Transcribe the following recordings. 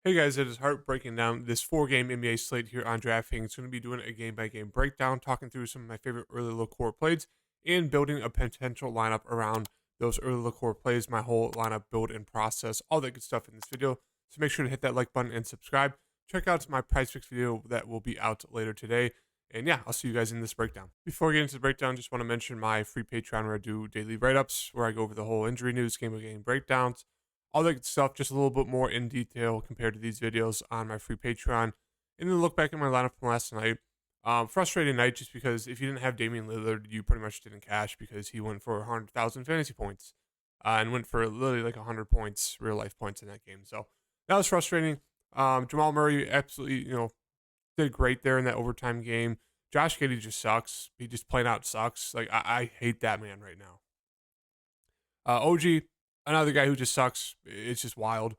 Hey guys, it is Hart breaking down this 4 game NBA slate here on DraftKings. Going to be doing a game by game breakdown, talking through some of my favorite early look core plays, and building a potential lineup around those early look core plays. My whole lineup build and process, all that good stuff in this video. So make sure to hit that like button and subscribe. Check out my Price Fix video that will be out later today. And yeah, I'll see you guys in this breakdown. Before we get into the breakdown, just want to mention my free Patreon where I do daily write ups, where I go over the whole injury news, game by game breakdowns, all that good stuff, just a little bit more in detail compared to these videos on my free Patreon. And then look back at my lineup from last night. Frustrating night just because if you didn't have Damian Lillard, you pretty much didn't cash because he went for 100,000 fantasy points and went for literally like 100 points, real life points in that game. So that was frustrating. Jamal Murray absolutely, did great there in that overtime game. Josh Giddey just sucks. He just plain out sucks. Like I hate that man right now. OG, another guy who just sucks. It's just wild.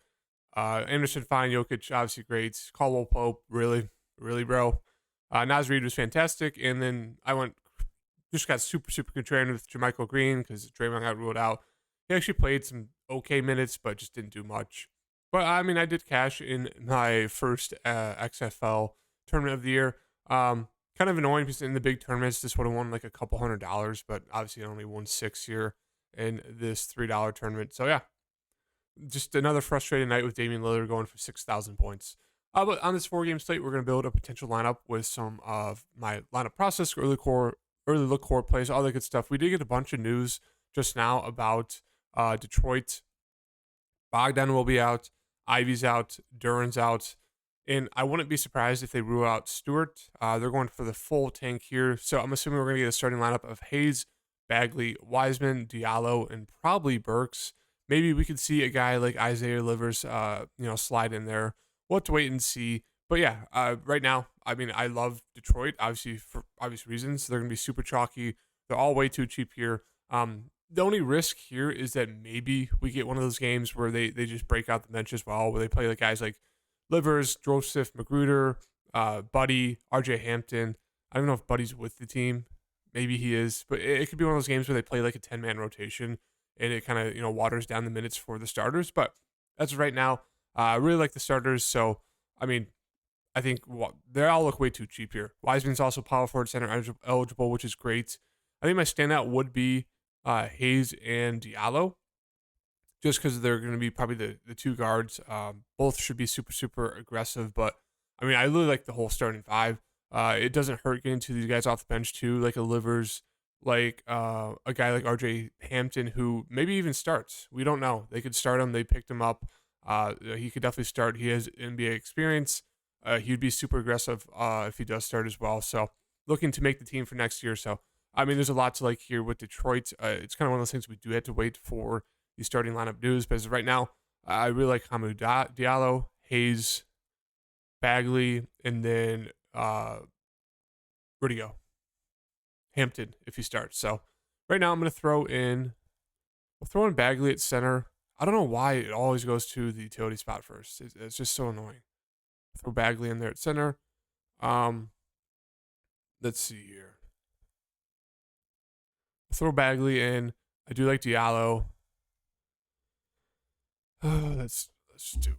Anderson, fine. Jokic, obviously great. Caldwell Pope, really, really, bro. Naz Reid was fantastic. And then just got super contrarian with Jermichael Green because Draymond got ruled out. He actually played some okay minutes, but just didn't do much. But I mean, I did cash in my first XFL tournament of the year. Kind of annoying because in the big tournaments, this would have won like a couple $100, but obviously I only won 6 here in this $3 tournament. So yeah, just another frustrating night with Damian Lillard going for 6,000 points. But on this 4 game slate, we're going to build a potential lineup with some of my lineup process, early look core plays, all that good stuff. We did get a bunch of news just now about Detroit. Bogdan will be out, Ivy's out, Duran's out, and I wouldn't be surprised if they rule out Stewart. They're going for the full tank here, so I'm assuming we're going to get a starting lineup of Hayes, Bagley, Wiseman, Diallo, and probably Burks. Maybe we could see a guy like Isaiah Livers, slide in there. We'll have to wait and see. But yeah, right now, I mean, I love Detroit, obviously for obvious reasons. They're going to be super chalky. They're all way too cheap here. The only risk here is that maybe we get one of those games where they just break out the bench as well, where they play like guys like Livers, Joseph Magruder, Buddy, RJ Hampton. I don't know if Buddy's with the team. Maybe he is, but it could be one of those games where they play like a 10-man rotation and it kind of, waters down the minutes for the starters. But as of right now, I really like the starters. So, I mean, I think they all look way too cheap here. Wiseman's also power forward center eligible, which is great. I think my standout would be Hayes and Diallo, just because they're going to be probably the two guards. Both should be super aggressive, but I mean, I really like the whole starting five. It doesn't hurt getting to these guys off the bench too, like a Livers, like a guy like RJ Hampton, who maybe even starts. We don't know. They could start him. They picked him up. He could definitely start. He has NBA experience. He'd be super aggressive if he does start as well. So looking to make the team for next year. So I mean, there's a lot to like here with Detroit. It's kind of one of those things we do have to wait for the starting lineup news. But as of right now, I really like Hamidou Diallo, Hayes, Bagley, and then where'd he go? Hampton if he starts. So right now I'm gonna we'll throw in Bagley at center. I don't know why it always goes to the utility spot first. It's just so annoying. Throw Bagley in there at center. Let's see here. Throw Bagley in. I do like Diallo. Let's just do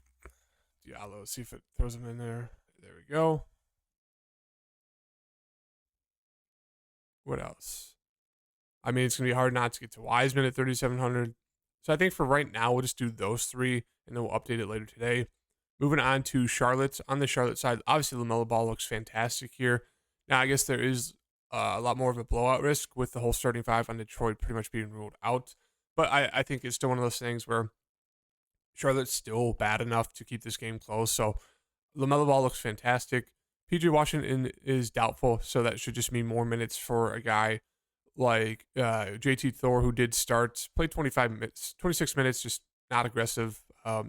Diallo. See if it throws him in there. There we go. What else? I mean, it's gonna be hard not to get to Wiseman at 3,700. So I think for right now, we'll just do those three, and then we'll update it later today. Moving on to Charlotte. On the Charlotte side, obviously LaMelo Ball looks fantastic here. Now I guess there is a lot more of a blowout risk with the whole starting five on Detroit pretty much being ruled out. But I think it's still one of those things where Charlotte's still bad enough to keep this game close. So LaMelo Ball looks fantastic. PJ Washington is doubtful, so that should just mean more minutes for a guy like JT Thor, who did start, played 26 minutes, just not aggressive.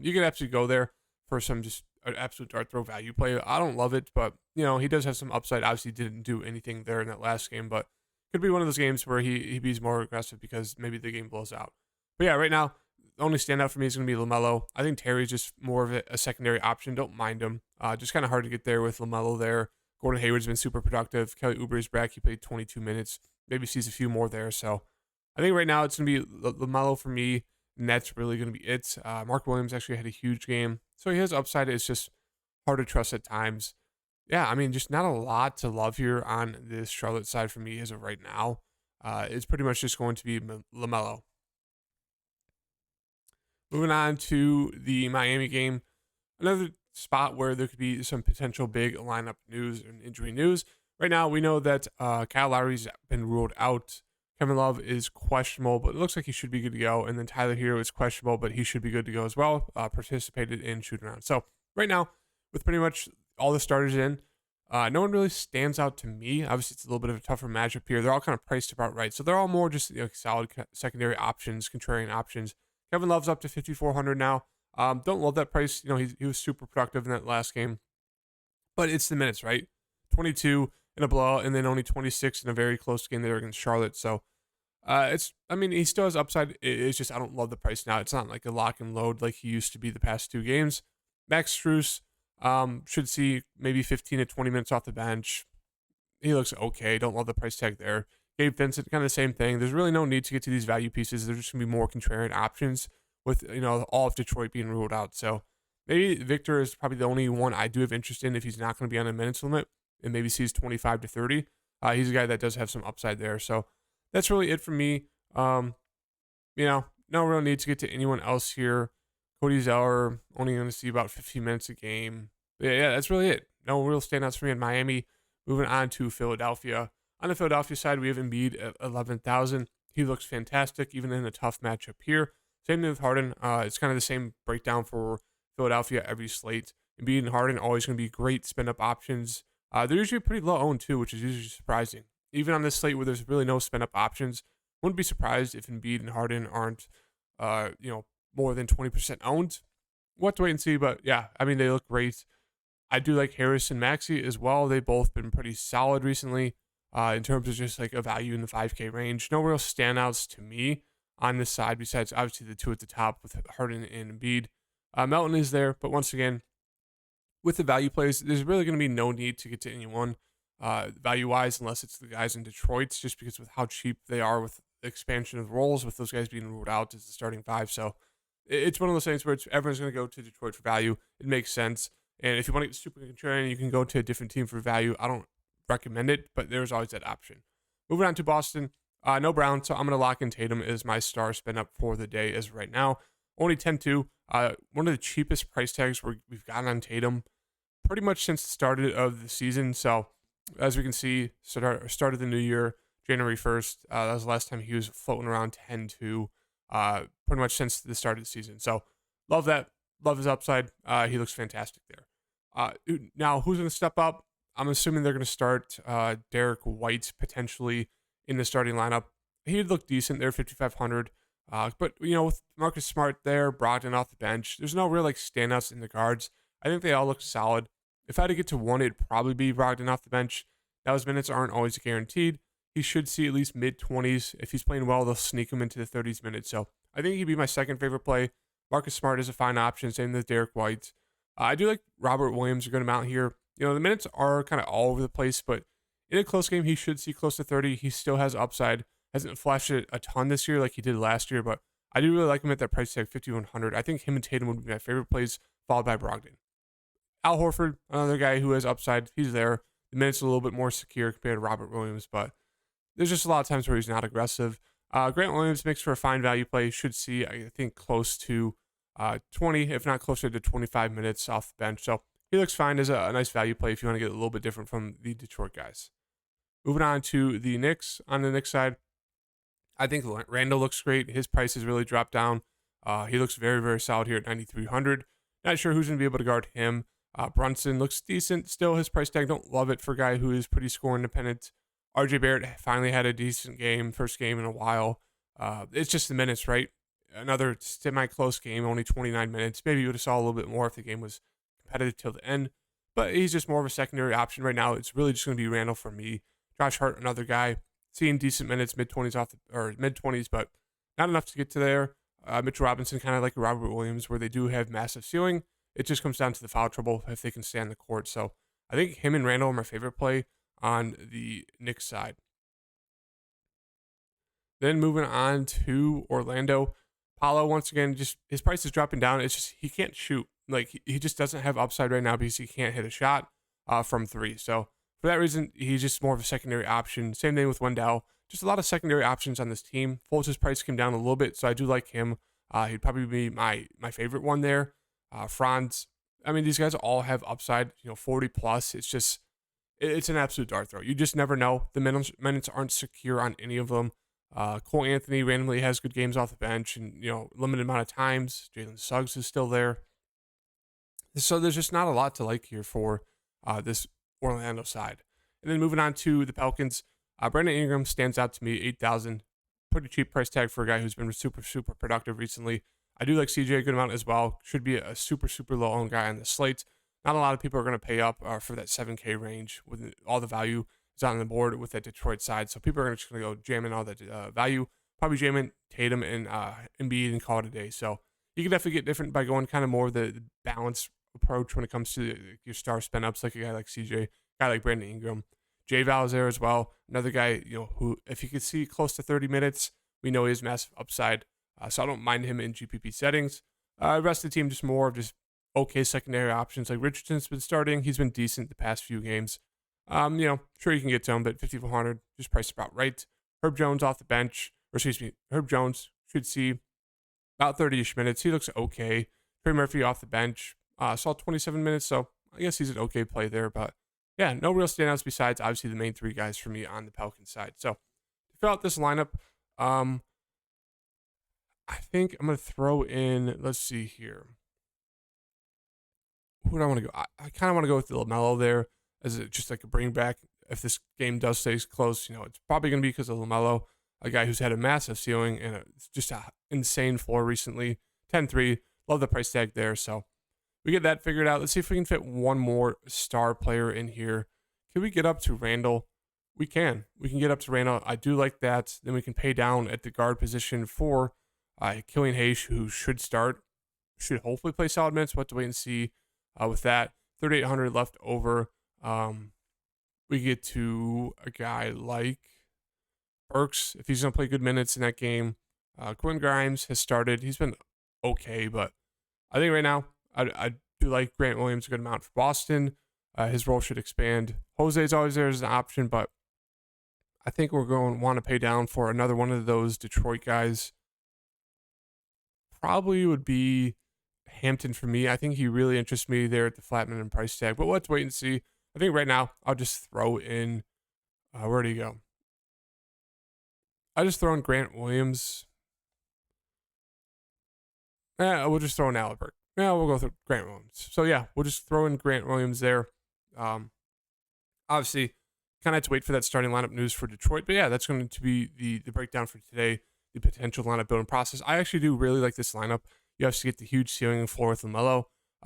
You could absolutely go there for some just an absolute dart throw value play. I don't love it, but he does have some upside. Obviously, didn't do anything there in that last game, but could be one of those games where he be more aggressive because maybe the game blows out. But yeah, right now the only standout for me is going to be LaMelo. I think Terry's just more of a secondary option. Don't mind him. Just kind of hard to get there with LaMelo there. Gordon Hayward's been super productive. Kelly Oubre is back. He played 22 minutes. Maybe sees a few more there. So I think right now it's going to be LaMelo for me, and that's really going to be it. Mark Williams actually had a huge game, So he has upside. It's just hard to trust at times. Yeah, I mean, just not a lot to love here on this Charlotte side for me as of right now. It's pretty much just going to be LaMelo. Moving on to the Miami game, another spot where there could be some potential big lineup news and injury news. Right now, we know that Kyle Lowry's been ruled out. Kevin Love is questionable, but it looks like he should be good to go. And then Tyler Hero is questionable, but he should be good to go as well. Participated in shooting around. So right now, with pretty much all the starters in, no one really stands out to me. Obviously, it's a little bit of a tougher matchup here. They're all kind of priced about right. So they're all more just solid secondary options, contrarian options. Kevin Love's up to 5,400 now. Don't love that price. He was super productive in that last game, but it's the minutes, right? 22 in a blowout, and then only 26 in a very close game there against Charlotte. So he still has upside. It's just I don't love the price now. It's not like a lock and load like he used to be the past two games. Max Strus should see maybe 15 to 20 minutes off the bench. He looks okay. Don't love the price tag there. Gabe Vincent, kind of the same thing. There's really no need to get to these value pieces. There's just going to be more contrarian options with, all of Detroit being ruled out. So maybe Victor is probably the only one I do have interest in if he's not going to be on a minutes limit and maybe sees 25 to 30. He's a guy that does have some upside there. So that's really it for me. No real need to get to anyone else here. Cody Zeller, only going to see about 15 minutes a game. But yeah, that's really it. No real standouts for me in Miami. Moving on to Philadelphia. On the Philadelphia side, we have Embiid at 11,000. He looks fantastic, even in a tough matchup here. Same thing with Harden. It's kind of the same breakdown for Philadelphia every slate. Embiid and Harden always going to be great spin-up options. They're usually pretty low owned too, which is usually surprising. Even on this slate where there's really no spin-up options, wouldn't be surprised if Embiid and Harden aren't, more than 20% owned. We'll have to wait and see, but yeah, I mean, they look great. I do like Harris and Maxey as well. They've both been pretty solid recently in terms of just like a value in the 5K range. No real standouts to me on this side besides obviously the two at the top with Harden and Embiid. Melton is there, but once again, with the value plays, there's really going to be no need to get to anyone value-wise unless it's the guys in Detroit, just because with how cheap they are with the expansion of roles, with those guys being ruled out as the starting five. So it's one of those things where everyone's going to go to Detroit for value. It makes sense. And if you want to get super contrarian, you can go to a different team for value. I don't recommend it, but there's always that option. Moving on to Boston, no Brown, so I'm going to lock in Tatum as my star spin up for the day as right now. Only 10-2. One of the cheapest price tags we've gotten on Tatum pretty much since the start of the season. So as we can see, start of the new year, January 1st, that was the last time he was floating around 10-2, pretty much since the start of the season. So love that. Love his upside. He looks fantastic there. Now, who's going to step up? I'm assuming they're going to start Derek White potentially in the starting lineup. He'd look decent there, 5,500. But, with Marcus Smart there, Brogdon off the bench, there's no real standouts in the guards. I think they all look solid. If I had to get to one, it'd probably be Brogdon off the bench. Now, his minutes aren't always guaranteed. He should see at least mid-20s. If he's playing well, they'll sneak him into the 30s minutes. So I think he'd be my second favorite play. Marcus Smart is a fine option, same with Derek White. I do like Robert Williams, a good amount here. The minutes are kind of all over the place, but in a close game, he should see close to 30. He still has upside. Hasn't flashed it a ton this year like he did last year, but I do really like him at that price tag, 5,100. I think him and Tatum would be my favorite plays, followed by Brogdon. Al Horford, another guy who has upside. He's there. The minutes are a little bit more secure compared to Robert Williams, but there's just a lot of times where he's not aggressive. Grant Williams makes for a fine value play. Should see, I think, close to 20, if not closer to 25 minutes off the bench. So he looks fine as a nice value play if you want to get a little bit different from the Detroit guys. Moving on to the Knicks. On the Knicks side, I think Randall looks great. His price has really dropped down. He looks very, very solid here at 9,300. Not sure who's going to be able to guard him. Brunson looks decent. Still, his price tag, don't love it for a guy who is pretty score independent. RJ Barrett finally had a decent game, first game in a while. It's just the minutes, right? Another semi-close game, only 29 minutes. Maybe you would have saw a little bit more if the game was competitive till the end. But he's just more of a secondary option right now. It's really just going to be Randall for me. Josh Hart, another guy, seeing decent minutes, mid-20s, but not enough to get to there. Mitchell Robinson, kind of like Robert Williams, where they do have massive ceiling. It just comes down to the foul trouble if they can stay on the court. So I think him and Randall are my favorite play on the Knicks side. Then moving on to Orlando. Paulo, once again, just his price is dropping down. It's just he can't shoot. like he just doesn't have upside right now because he can't hit a shot from three. So for that reason, he's just more of a secondary option. Same thing with Wendell. Just a lot of secondary options on this team. Fultz's price came down a little bit, so I do like him. He'd probably be my favorite one there. Franz. I mean, these guys all have upside. 40 plus. It's just it's an absolute dart throw. You just never know. The minutes aren't secure on any of them. Cole Anthony randomly has good games off the bench, and limited amount of times. Jalen Suggs is still there, so there's just not a lot to like here for this Orlando side. And then moving on to the Pelicans, Brandon Ingram stands out to me. 8,000, pretty cheap price tag for a guy who's been super productive recently. I do like CJ a good amount as well. Should be a super low owned guy on the slate. Not a lot of people are going to pay up for that 7K range with all the value is on the board with that Detroit side. So people are just going to go jamming all that value. Probably jamming Tatum and Embiid and call it a day. So you can definitely get different by going kind of more the balanced approach when it comes to your star spin ups, like a guy like CJ, guy like Brandon Ingram. J Val is there as well. Another guy, who if you could see close to 30 minutes, we know he has massive upside. So I don't mind him in GPP settings. The rest of the team just more of just okay secondary options. Like Richardson's been starting. He's been decent the past few games. Sure you can get to him, but 5,400 just priced about right. Herb Jones off the bench, or excuse me, Herb Jones should see about 30-ish minutes. He looks okay. Trey Murphy off the bench, saw 27 minutes, so I guess he's an okay play there. But yeah, no real standouts besides obviously the main three guys for me on the Pelicans side. So to fill out this lineup, I think I'm going to throw in, let's see here. Who do I want to go? I kind of want to go with LaMelo there as just like a bring back. If this game does stay close, it's probably going to be because of LaMelo, a guy who's had a massive ceiling and just an insane floor recently. 10-3. Love the price tag there. So we get that figured out. Let's see if we can fit one more star player in here. Can we get up to Randall? We can. We can get up to Randall. I do like that. Then we can pay down at the guard position for Killian Hayes, who should start. Should hopefully play solid minutes. We'll have to wait and see with that. 3,800 left over. We get to a guy like Burks, if he's going to play good minutes in that game. Quinn Grimes has started. He's been okay, but I think right now I do like Grant Williams a good amount for Boston. His role should expand. Jose's always there as an option, but I think we're going to want to pay down for another one of those Detroit guys. Probably would be Hampton for me. I think he really interests me there at the Flatman and price tag, but let's wait and see. I think right now I'll just throw in, where do you go? I just throw in Grant Williams. We'll just throw in Albert. Yeah, we'll go through Grant Williams. So yeah, we'll just throw in Grant Williams there. Obviously, kind of have to wait for that starting lineup news for Detroit. But yeah, that's going to be the breakdown for today, the potential lineup building process. I actually do really like this lineup. You obviously get the huge ceiling and floor with LaMelo.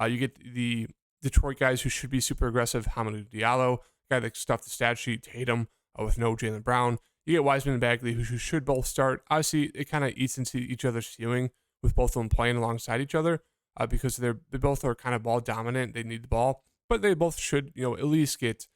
You get the Detroit guys who should be super aggressive. Hamidou Diallo, guy that stuffed the stat sheet. Tatum with no Jaylen Brown. You get Wiseman and Bagley, who should both start. Obviously, it kind of eats into each other's ceiling with both of them playing alongside each other because they both are kind of ball dominant. They need the ball, but they both should at least get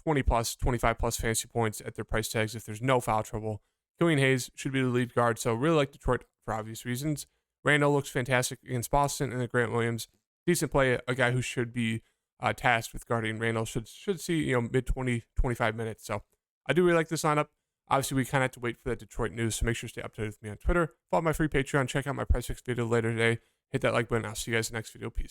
20 plus, 25 plus fantasy points at their price tags if there's no foul trouble. Killian Hayes should be the lead guard, so really like Detroit for obvious reasons. Randall looks fantastic against Boston, and then Grant Williams, decent play, a guy who should be tasked with guarding Randall, should see mid 20, 25 minutes. So I do really like this lineup. Obviously, we kind of have to wait for that Detroit news, so make sure to stay updated with me on Twitter. Follow my free Patreon. Check out my Price Fix video later today. Hit that like button. I'll see you guys in the next video. Peace.